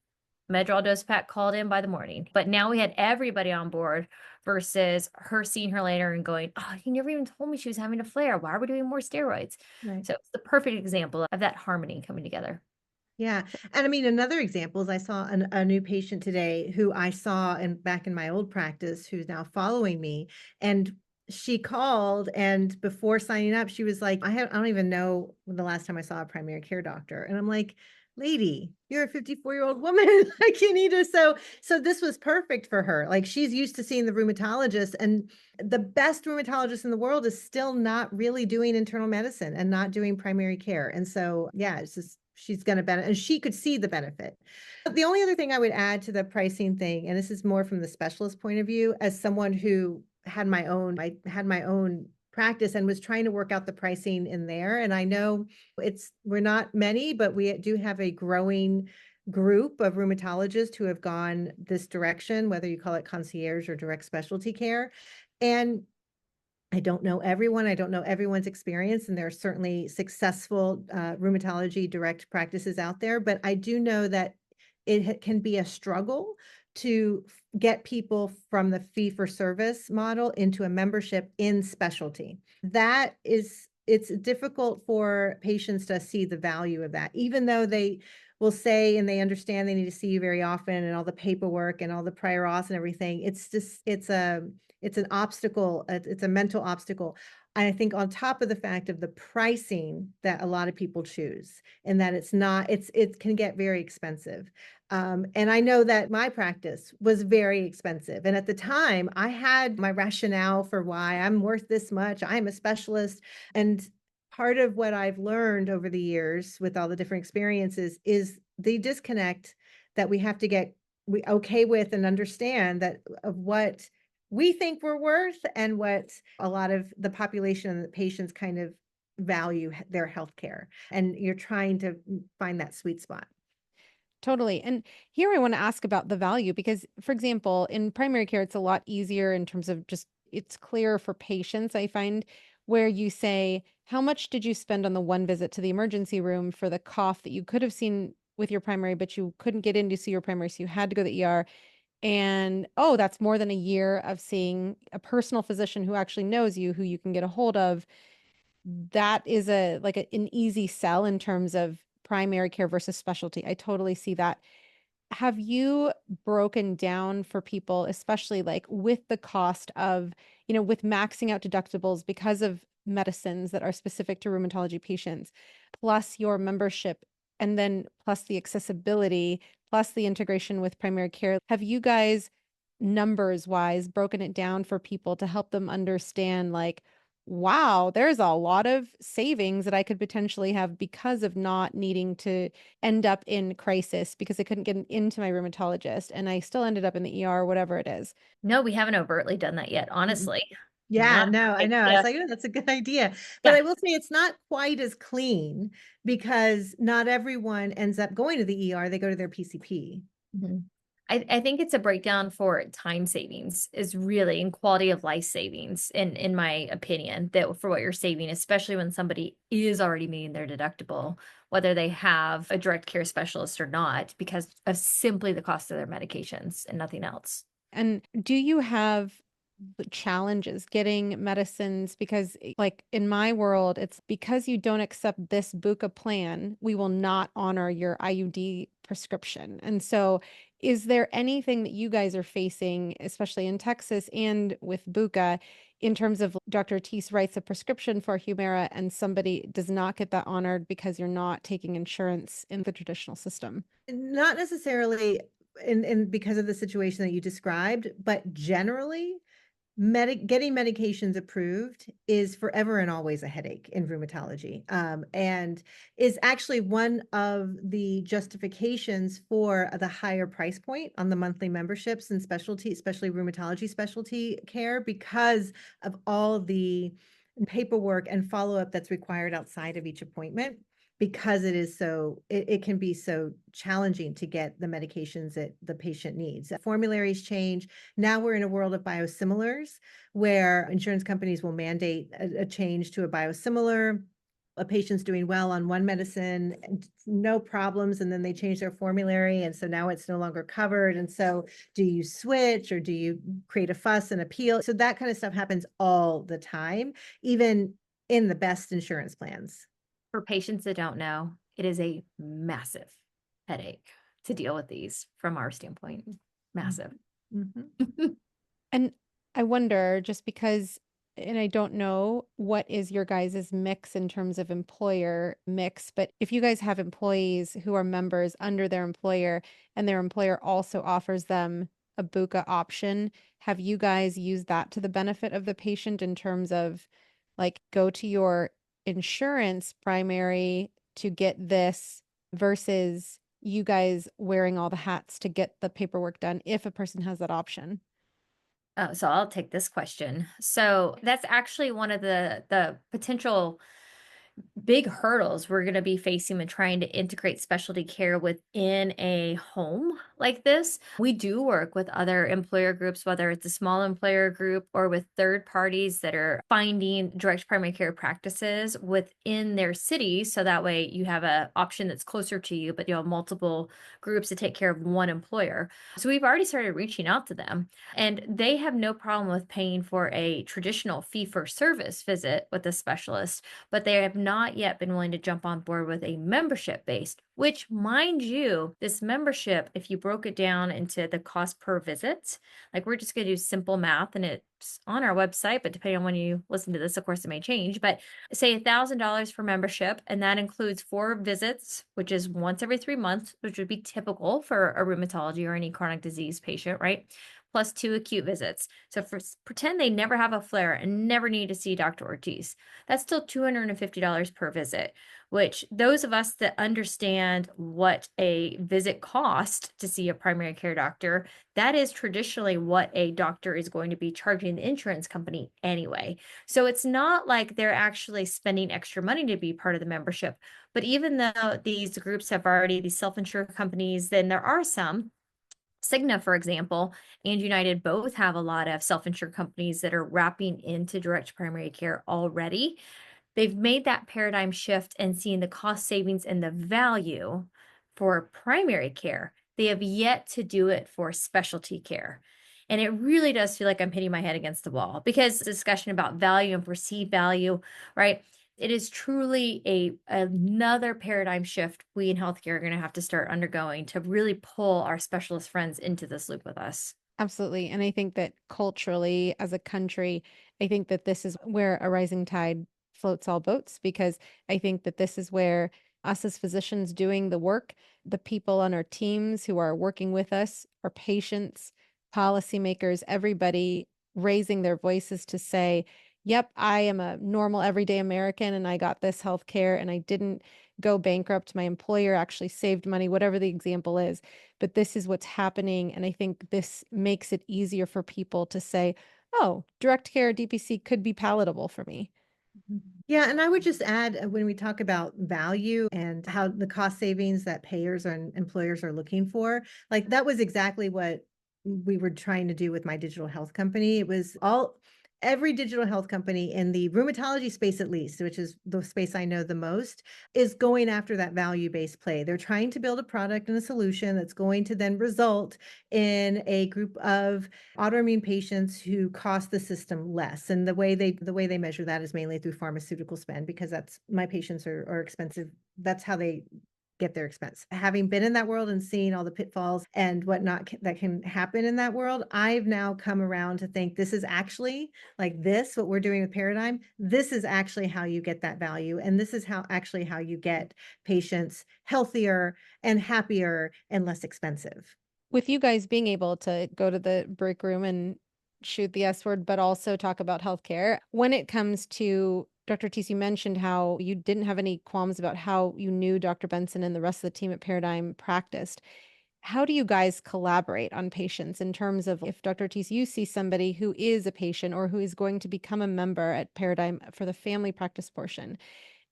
Medrol dose pack called in by the morning. But now we had everybody on board versus her seeing her later and going, oh, you never even told me she was having a flare. Why are we doing more steroids? Right. So it's the perfect example of that harmony coming together. Yeah. And I mean, another example is I saw a new patient today who I saw back in my old practice who's now following me. And she called, and before signing up, she was like, I don't even know when the last time I saw a primary care doctor. And I'm like, lady, you're a 54-year-old woman. Like, you need to. So this was perfect for her. Like, she's used to seeing the rheumatologist, and the best rheumatologist in the world is still not really doing internal medicine and not doing primary care. And so, yeah, it's just, she's going to benefit, and she could see the benefit. The only other thing I would add to the pricing thing, and this is more from the specialist point of view, as someone who I had my own practice and was trying to work out the pricing in there. And I know we're not many, but we do have a growing group of rheumatologists who have gone this direction, whether you call it concierge or direct specialty care. And I don't know everyone. I don't know everyone's experience, and there are certainly successful rheumatology direct practices out there. But I do know that can be a struggle to get people from the fee for service model into a membership in specialty. It's difficult for patients to see the value of that, even though they will say and they understand they need to see you very often and all the paperwork and all the prior auths and everything. It's an obstacle. It's a mental obstacle. And I think on top of the fact of the pricing that a lot of people choose, and that it can get very expensive. And I know that my practice was very expensive. And at the time, I had my rationale for why I'm worth this much. I'm a specialist. And part of what I've learned over the years with all the different experiences is the disconnect that we have to get okay with and understand that of what we think we're worth and what a lot of the population and the patients kind of value their healthcare. And you're trying to find that sweet spot. Totally. And here I want to ask about the value because, for example, in primary care, it's a lot easier in terms of just it's clear for patients, I find, where you say, how much did you spend on the one visit to the emergency room for the cough that you could have seen with your primary, but you couldn't get in to see your primary, so you had to go to the ER. And oh, that's more than a year of seeing a personal physician who actually knows you, who you can get a hold of. That is an easy sell in terms of primary care versus specialty. I totally see that. Have you broken down for people, especially like with the cost of, with maxing out deductibles because of medicines that are specific to rheumatology patients, plus your membership, and then plus the accessibility, plus the integration with primary care? Have you guys, numbers wise, broken it down for people to help them understand, like, wow, there's a lot of savings that I could potentially have because of not needing to end up in crisis because I couldn't get into my rheumatologist and I still ended up in the ER, whatever it is. No, we haven't overtly done that yet, honestly. Yeah, Not no, I like, know. I was yeah, like, oh, that's a good idea. But yeah. I will say it's not quite as clean because not everyone ends up going to the ER. They go to their PCP. Mhm. I think it's a breakdown for time savings is really and quality of life savings in my opinion, that for what you're saving, especially when somebody is already meeting their deductible, whether they have a direct care specialist or not, because of simply the cost of their medications and nothing else. And do you have challenges getting medicines? Because like in my world, it's because you don't accept this buca plan, we will not honor your IUD prescription. And so is there anything that you guys are facing, especially in Texas and with buca, in terms of Dr. Ortiz writes a prescription for Humira and somebody does not get that honored because you're not taking insurance in the traditional system? Not necessarily because of the situation that you described, but generally getting medications approved is forever and always a headache in rheumatology, and is actually one of the justifications for the higher price point on the monthly memberships and specialty, especially rheumatology specialty care, because of all the paperwork and follow-up that's required outside of each appointment, because it can be so challenging to get the medications that the patient needs. Formularies change. Now we're in a world of biosimilars where insurance companies will mandate a change to a biosimilar. a patient's doing well on one medicine, and no problems, and then they change their formulary, and so now it's no longer covered. And so do you switch or do you create a fuss and appeal? So that kind of stuff happens all the time, even in the best insurance plans. For patients that don't know, it is a massive headache to deal with these from our standpoint. Massive. Mhm. And I wonder, just because, and I don't know what is your guys' mix in terms of employer mix, but if you guys have employees who are members under their employer and their employer also offers them a buka option, have you guys used that to the benefit of the patient in terms of like go to your insurance primary to get this versus you guys wearing all the hats to get the paperwork done if a person has that option? Oh, so I'll take this question. So that's actually one of the potential big hurdles we're going to be facing when trying to integrate specialty care within a home like this. We do work with other employer groups, whether it's a small employer group or with third parties that are finding direct primary care practices within their city. So that way you have an option that's closer to you, but you have multiple groups to take care of one employer. So we've already started reaching out to them, and they have no problem with paying for a traditional fee for service visit with a specialist, but they have not yet been willing to jump on board with a membership based, which, mind you, this membership, if you broke it down into the cost per visit, like we're just going to do simple math and it's on our website, but depending on when you listen to this, of course, it may change. But say $1,000 for membership, and that includes 4 visits, which is once every 3 months, which would be typical for a rheumatology or any chronic disease patient, right? Plus 2 acute visits. So pretend they never have a flare and never need to see Dr. Ortiz. That's still $250 per visit, which those of us that understand what a visit cost to see a primary care doctor, that is traditionally what a doctor is going to be charging the insurance company anyway. So it's not like they're actually spending extra money to be part of the membership. But even though these groups have already, these self-insured companies, then there are some. Cigna, for example, and United both have a lot of self-insured companies that are wrapping into direct primary care already. They've made that paradigm shift and seen the cost savings and the value for primary care. They have yet to do it for specialty care. And it really does feel like I'm hitting my head against the wall because discussion about value and perceived value, right? It is truly another paradigm shift we in healthcare are going to have to start undergoing to really pull our specialist friends into this loop with us. Absolutely. And I think that culturally, as a country, I think that this is where a rising tide floats all boats, because I think that this is where us as physicians doing the work, the people on our teams who are working with us, our patients, policymakers, everybody raising their voices to say, yep, I am a normal everyday American and I got this health care and I didn't go bankrupt. My employer actually saved money, whatever the example is, but this is what's happening. And I think this makes it easier for people to say, oh, direct care DPC could be palatable for me. Yeah, and I would just add when we talk about value and how the cost savings that payers and employers are looking for, like that was exactly what we were trying to do with my digital health company. It was every digital health company in the rheumatology space, at least, which is the space I know the most, is going after that value-based play. They're trying to build a product and a solution that's going to then result in a group of autoimmune patients who cost the system less. And the way they measure that is mainly through pharmaceutical spend, because that's my patients are expensive. That's how they get their expense. Having been in that world and seeing all the pitfalls and whatnot that can happen in that world, I've now come around to think this is actually like this, what we're doing with Paradigm, this is actually how you get that value. And this is how you get patients healthier and happier and less expensive. With you guys being able to go to the break room and shoot the S word, but also talk about healthcare, when it comes to Dr. Teese, you mentioned how you didn't have any qualms about how you knew Dr. Benson and the rest of the team at Paradigm practiced. How do you guys collaborate on patients in terms of if Dr. Teese, you see somebody who is a patient or who is going to become a member at Paradigm for the family practice portion,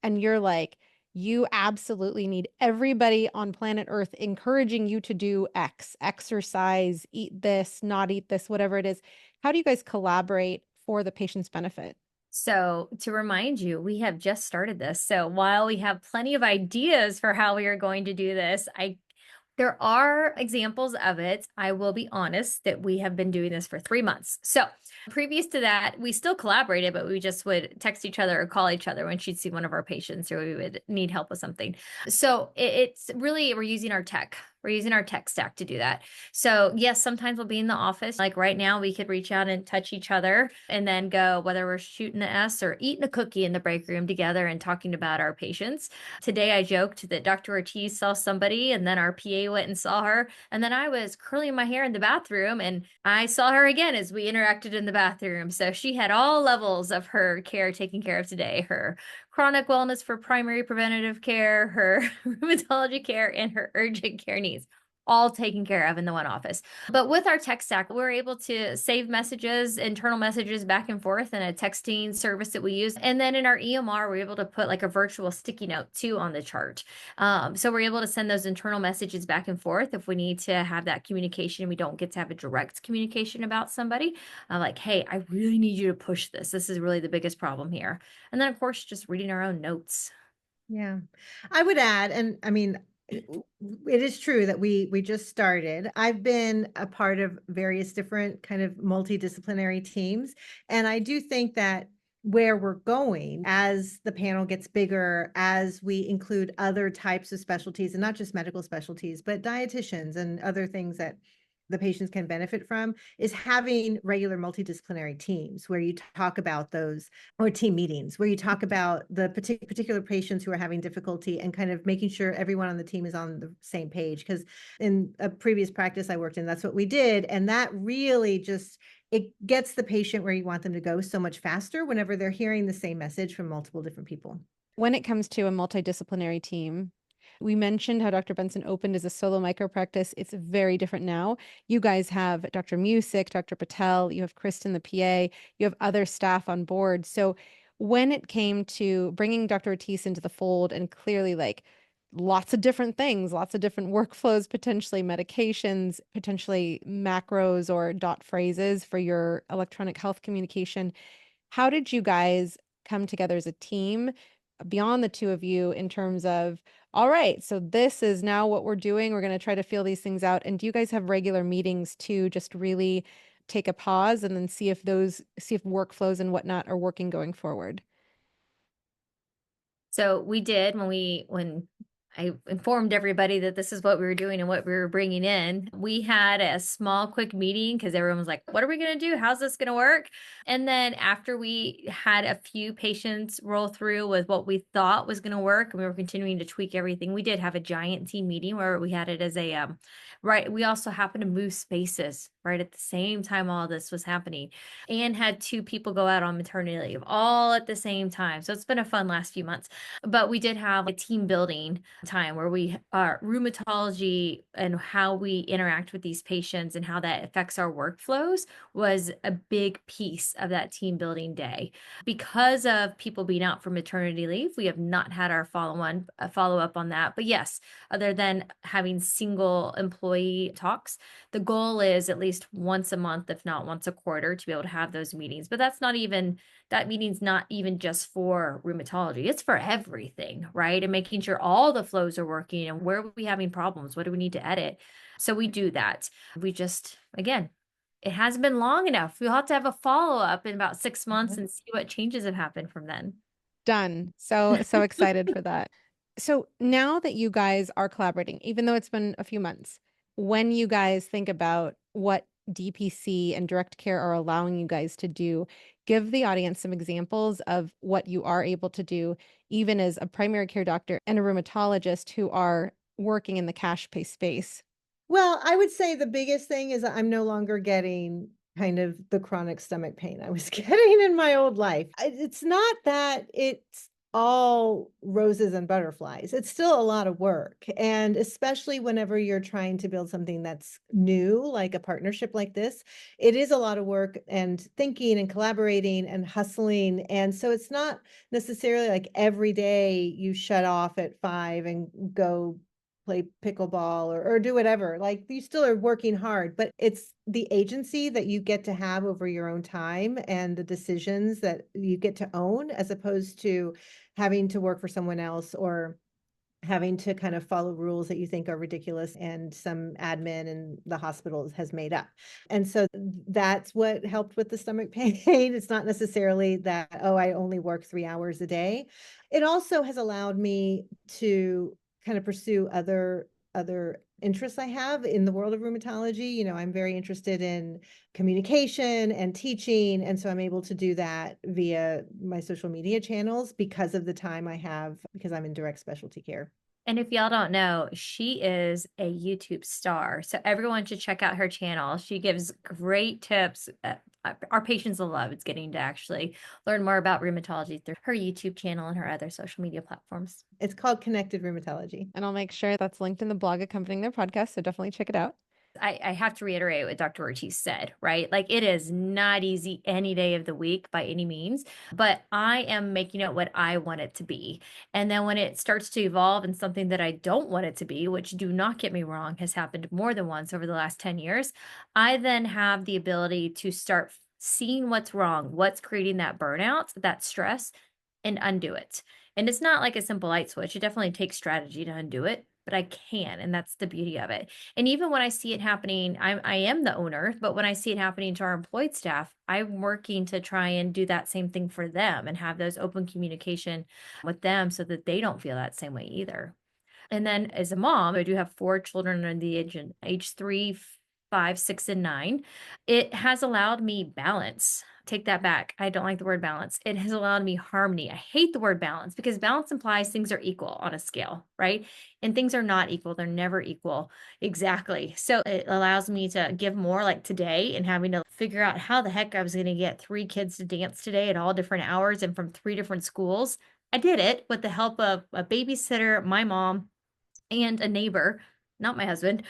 and you're like, you absolutely need everybody on planet Earth encouraging you to do X, exercise, eat this, not eat this, whatever it is. How do you guys collaborate for the patient's benefit? So, to remind you, we have just started this. So, while we have plenty of ideas for how we are going to do this, there are examples of it. I will be honest that we have been doing this for 3 months. So, previous to that, we still collaborated, but we just would text each other or call each other when she'd see one of our patients or we would need help with something. So, it's really, we're using our tech. We're using our tech stack to do that. So, yes, sometimes we'll be in the office. Like right now, we could reach out and touch each other and then go, whether we're shooting the S or eating a cookie in the break room together and talking about our patients. Today, I joked that Dr. Ortiz saw somebody, and then our PA went and saw her. And then I was curling my hair in the bathroom, and I saw her again as we interacted in the bathroom. So she had all levels of her care taken care of today, her chronic wellness for primary preventative care, her rheumatology care, and her urgent care needs, all taken care of in the one office. But with our tech stack, we're able to save messages, internal messages back and forth in a texting service that we use. And then in our EMR, we're able to put like a virtual sticky note too on the chart. So we're able to send those internal messages back and forth if we need to have that communication and we don't get to have a direct communication about somebody. Like, hey, I really need you to push this. This is really the biggest problem here. And then, of course, just reading our own notes. Yeah, I would add, and I mean, it is true that we just started. I've been a part of various different kind of multidisciplinary teams, and I do think that where we're going as the panel gets bigger, as we include other types of specialties and not just medical specialties, but dietitians and other things that the patients can benefit from, is having regular multidisciplinary teams where you talk about those, or team meetings where you talk about the particular patients who are having difficulty and kind of making sure everyone on the team is on the same page. Because in a previous practice I worked in, that's what we did. And that really just, it gets the patient where you want them to go so much faster whenever they're hearing the same message from multiple different people. When it comes to a multidisciplinary team, we mentioned how Dr. Benson opened as a solo micro practice. It's very different now. You guys have Dr. Music, Dr. Patel, you have Kristen, the PA, you have other staff on board. So when it came to bringing Dr. Ortiz into the fold and clearly like lots of different things, lots of different workflows, potentially medications, potentially macros or dot phrases for your electronic health communication, how did you guys come together as a team beyond the two of you in terms of, all right, so this is now what we're doing. We're going to try to feel these things out. And do you guys have regular meetings to just really take a pause and then see if workflows and whatnot are working going forward? So we did when I informed everybody that this is what we were doing and what we were bringing in. We had a small, quick meeting because everyone was like, what are we going to do? How's this going to work? And then after we had a few patients roll through with what we thought was going to work, and we were continuing to tweak everything, we did have a giant team meeting where we had it as a, right. We also happened to move spaces right at the same time all this was happening, and had two people go out on maternity leave all at the same time. So it's been a fun last few months. But we did have a team building time where we are rheumatology and how we interact with these patients and how that affects our workflows was a big piece of that team building day. Because of people being out for maternity leave, we have not had our follow up on that. But yes, other than having single employee talks, the goal is at least once a month, if not once a quarter, to be able to have those meetings. But that meeting's not even just for rheumatology, it's for everything, right? And making sure all the flows are working and where are we having problems? What do we need to edit? So we do that. We just, again, it hasn't been long enough. We'll have to have a follow up in about 6 months and see what changes have happened from then. Done. So excited for that. So now that you guys are collaborating, even though it's been a few months, when you guys think about what DPC and direct care are allowing you guys to do, give the audience some examples of what you are able to do, even as a primary care doctor and a rheumatologist who are working in the cash pay space. Well, I would say the biggest thing is I'm no longer getting kind of the chronic stomach pain I was getting in my old life. It's not that it's all roses and butterflies. It's still a lot of work. And especially whenever you're trying to build something that's new, like a partnership like this, it is a lot of work and thinking and collaborating and hustling. And so it's not necessarily like every day you shut off at 5 and go play pickleball or do whatever. Like you still are working hard, but it's the agency that you get to have over your own time and the decisions that you get to own, as opposed to having to work for someone else or having to kind of follow rules that you think are ridiculous and some admin and the hospital has made up. And so that's what helped with the stomach pain. It's not necessarily that, oh, I only work 3 hours a day. It also has allowed me to kind of pursue other interests I have in the world of rheumatology. You know, I'm very interested in communication and teaching. And so I'm able to do that via my social media channels because of the time I have, because I'm in direct specialty care. And if y'all don't know, she is a YouTube star. So everyone should check out her channel. She gives great tips. Our patients will love. It's getting to actually learn more about rheumatology through her YouTube channel and her other social media platforms. It's called Connected Rheumatology. And I'll make sure that's linked in the blog accompanying their podcast. So definitely check it out. I have to reiterate what Dr. Ortiz said, right? Like it is not easy any day of the week by any means, but I am making it what I want it to be. And then when it starts to evolve in something that I don't want it to be, which do not get me wrong, has happened more than once over the last 10 years, I then have the ability to start seeing what's wrong, what's creating that burnout, that stress, and undo it. And it's not like a simple light switch. It definitely takes strategy to undo it, but I can, and that's the beauty of it. And even when I see it happening, I am the owner, but when I see it happening to our employed staff, I'm working to try and do that same thing for them and have those open communication with them so that they don't feel that same way either. And then as a mom, I do have 4 children under the age 3, 5, 6, and 9. It has allowed me balance. Take that back. I don't like the word balance. It has allowed me harmony. I hate the word balance because balance implies things are equal on a scale, right? And things are not equal. They're never equal. Exactly. So it allows me to give more, like today, and having to figure out how the heck I was going to get 3 kids to dance today at all different hours and from 3 different schools. I did it with the help of a babysitter, my mom, and a neighbor, not my husband.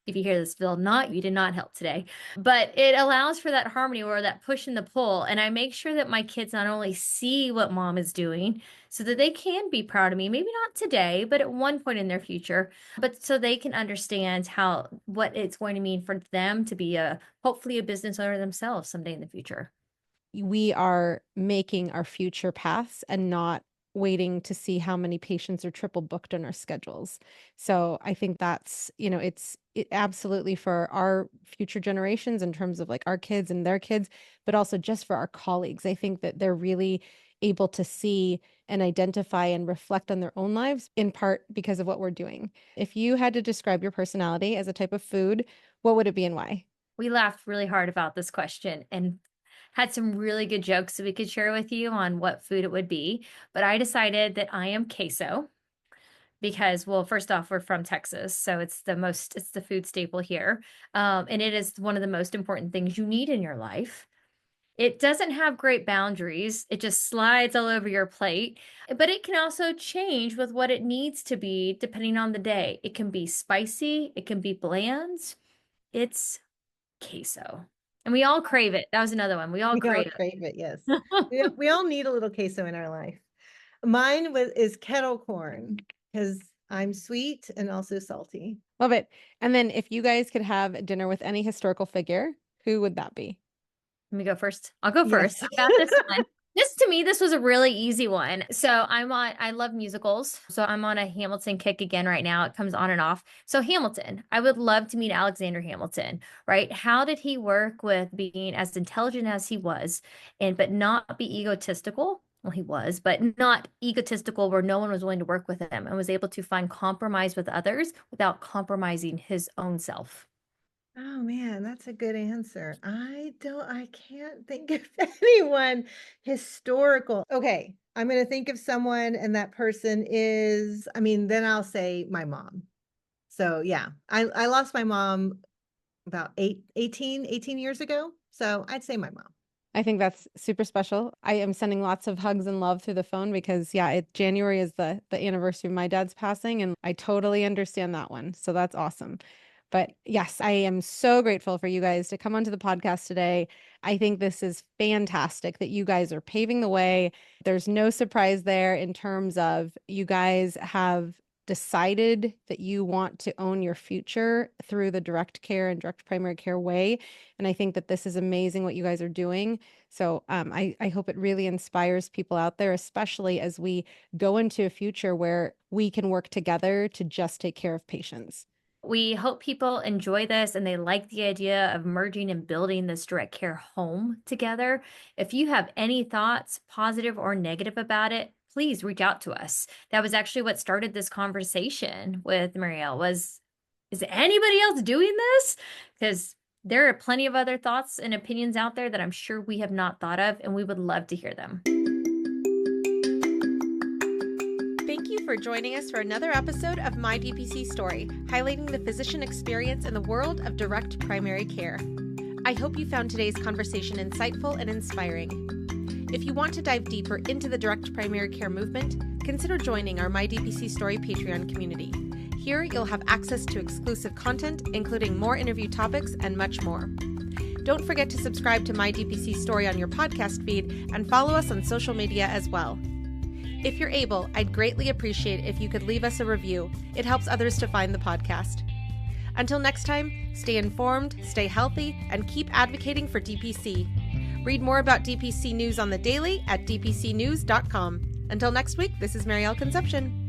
If you hear this, Phil, not you did not help today, but it allows for that harmony or that push and the pull. And I make sure that my kids not only see what mom is doing so that they can be proud of me, maybe not today, but at one point in their future, but so they can understand what it's going to mean for them to be hopefully a business owner themselves someday in the future. We are making our future paths and not waiting to see how many patients are triple booked on our schedules. So I think that's, it absolutely for our future generations in terms of like our kids and their kids, but also just for our colleagues. I think that they're really able to see and identify and reflect on their own lives in part because of what we're doing. If you had to describe your personality as a type of food, what would it be and why? We laughed really hard about this question and had some really good jokes that we could share with you on what food it would be. But I decided that I am queso because, well, first off, we're from Texas, so it's the food staple here. And it is one of the most important things you need in your life. It doesn't have great boundaries. It just slides all over your plate, but it can also change with what it needs to be depending on the day. It can be spicy, it can be bland. It's queso. And we all crave it. That was another one. We all We all crave crave it, yes. it. We all need a little queso in our life. Mine is kettle corn because I'm sweet and also salty. Love it. And then if you guys could have dinner with any historical figure, who would that be? Let me go first. I'll go first. Yes. I got this one. To me, this was a really easy one. So I love musicals. So I'm on a Hamilton kick again right now. It comes on and off. So Hamilton, I would love to meet Alexander Hamilton, right? How did he work with being as intelligent as he was but not be egotistical? Well, he was, but not egotistical where no one was willing to work with him and was able to find compromise with others without compromising his own self. Oh man, that's a good answer. I can't think of anyone historical. Okay, I'm going to think of someone and that person is, then I'll say my mom. So yeah, I lost my mom about 18 years ago. So I'd say my mom. I think that's super special. I am sending lots of hugs and love through the phone because January is the anniversary of my dad's passing, and I totally understand that one. So that's awesome. But yes, I am so grateful for you guys to come onto the podcast today. I think this is fantastic that you guys are paving the way. There's no surprise there in terms of you guys have decided that you want to own your future through the direct care and direct primary care way. And I think that this is amazing what you guys are doing. So I hope it really inspires people out there, especially as we go into a future where we can work together to just take care of patients. We hope people enjoy this and they like the idea of merging and building this direct care home together. If you have any thoughts, positive or negative about it, please reach out to us. That was actually what started this conversation with Marielle was, is anybody else doing this? Because there are plenty of other thoughts and opinions out there that I'm sure we have not thought of, and we would love to hear them. Thank you for joining us for another episode of My DPC Story, highlighting the physician experience in the world of direct primary care. I hope you found today's conversation insightful and inspiring. If you want to dive deeper into the direct primary care movement, consider joining our My DPC Story Patreon community. Here, you'll have access to exclusive content, including more interview topics and much more. Don't forget to subscribe to My DPC Story on your podcast feed and follow us on social media as well. If you're able, I'd greatly appreciate if you could leave us a review. It helps others to find the podcast. Until next time, stay informed, stay healthy, and keep advocating for DPC. Read more about DPC news on the daily at dpcnews.com. Until next week, this is Marielle Concepcion.